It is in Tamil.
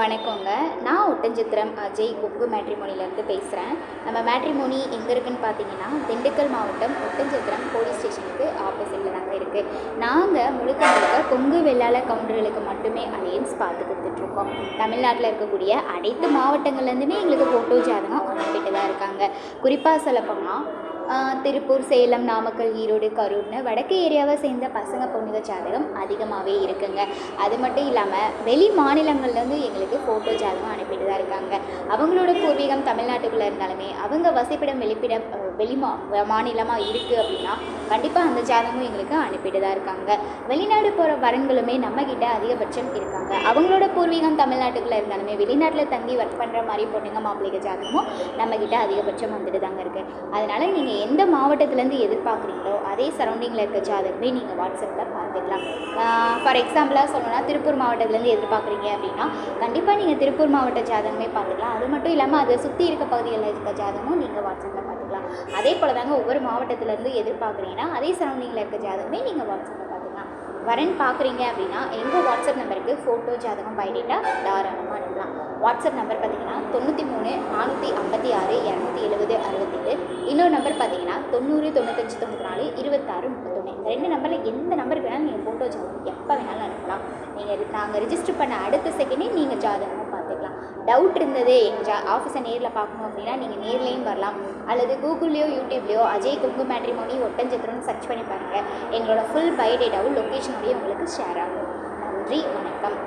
வணக்கங்க. நான் ஒட்டன்சத்திரம் அஜய் கொங்கு மேட்ரிமோனிலேருந்து பேசுகிறேன். நம்ம மேட்ரிமோனி எங்கே இருக்குதுன்னு பார்த்தீங்கன்னா, திண்டுக்கல் மாவட்டம் ஒட்டன்சத்திரம் போலீஸ் ஸ்டேஷனுக்கு ஆப்போசிட்டில் தாங்க இருக்குது. நாங்கள் முழுக்க முழுக்க கொங்கு வெள்ளாள கவுண்டர்களுக்கு மட்டுமே அலையன்ஸ் பார்த்து கொடுத்துட்ருக்கோம். தமிழ்நாட்டில் இருக்கக்கூடிய அனைத்து மாவட்டங்கள்லேருந்துமே எங்களுக்கு ஃபோட்டோ ஜாதகம் அனுப்பிட்டு தான் இருக்காங்க. குறிப்பாக சொல்லப்போனால் திருப்பூர், சேலம், நாமக்கல், ஈரோடு, கரூர்னு வடக்கு ஏரியாவை சேர்ந்த பசங்க பொண்ணுங்க ஜாதகம் அதிகமாகவே இருக்குங்க. அது மட்டும் இல்லாமல் வெளி மாநிலங்கள்லேருந்து எங்களுக்கு ஃபோட்டோ ஜாதகம் அனுப்பிட்டு தான் இருக்காங்க. அவங்களோட பூர்வீகம் தமிழ்நாட்டுக்குள்ளே இருந்தாலுமே அவங்க வசிப்பிடம் மாநிலமாக இருக்குது அப்படின்னா கண்டிப்பாக அந்த ஜாதகமும் எங்களுக்கு அனுப்பிட்டு தான் இருக்காங்க. வெளிநாடு போகிற வரன்களுமே நம்மக்கிட்ட அதிகபட்சம் இருக்காங்க. அவங்களோட பூர்வீகம் தமிழ்நாட்டுக்குள்ளே இருந்தாலுமே வெளிநாட்டில் தங்கி ஒர்க் பண்ணுற மாதிரி பொண்ணுங்க மாப்பிள்ளைங்க ஜாதகமும் நம்மக்கிட்ட அதிகபட்சம் வந்துட்டு தாங்க இருக்குது. அதனால் நீங்கள் எந்த மாவட்டத்துலேருந்து எதிர்பார்க்குறீங்களோ அதே சரௌண்டிங்கில் இருக்க ஜாதகமே நீங்கள் வாட்ஸ்அப்பில் பார்த்துக்கலாம். ஃபார் எக்ஸாம்பிளாக சொல்லணும்னா திருப்பூர் மாவட்டத்துலேருந்து எதிர்பார்க்குறீங்க அப்படின்னா கண்டிப்பாக நீங்கள் திருப்பூர் மாவட்ட ஜாதகமே பார்த்துக்கலாம். அது மட்டும் இல்லாமல் அதை சுற்றி இருக்க பகுதிகளில் இருக்க ஜாதகமும் நீங்கள் வாட்ஸ்அப்பில் பார்த்துக்கலாம். அதே போல் தாங்க ஒவ்வொரு மாவட்டத்துலேருந்து எதிர்பார்க்குறீங்கன்னா அதே சரௌண்டிங்கில் இருக்க ஜாதகமே நீங்கள் வாட்ஸ்அப்பில் பார்த்துக்கலாம். வரன் பார்க்குறீங்க அப்படின்னா எங்கள் வாட்ஸ்அப் நம்பருக்கு ஃபோட்டோ ஜாதகம் பைடேட்டா தாராளமாக அனுப்பலாம். வாட்ஸ்அப் நம்பர் பார்த்தீங்கன்னா 93 456 270 68. இன்னொரு நம்பர் பார்த்தீங்கன்னா 90 95 94 26 31. இந்த 2 நம்பரில் எந்த நம்பருக்கு வேணாலும் நீங்கள் ஃபோட்டோ ஜாதகம் எப்போ வேணாலும் அனுப்பலாம். நாங்கள் ரிஜிஸ்டர் பண்ண அடுத்த செகண்டே நீங்கள் ஜாதகமும் பார்த்துக்கலாம். டவுட் இருந்தது எங்கள் ஆஃபீஸை நேரில் பார்க்கணும் அப்படின்னா நீங்கள் நேர்லேயும் வரலாம். அல்லது கூகுள்லேயோ யூடியூப்லேயோ அஜய் கொங்கு மேட்ரிமோனி ஒட்டன்சத்திரம்னு சர்ச் பண்ணி பாருங்கள். எங்களோட ஃபுல் பயோடேட்டாவும் லொக்கேஷனோடய உங்களுக்கு ஷேர் ஆகும். நன்றி, வணக்கம்.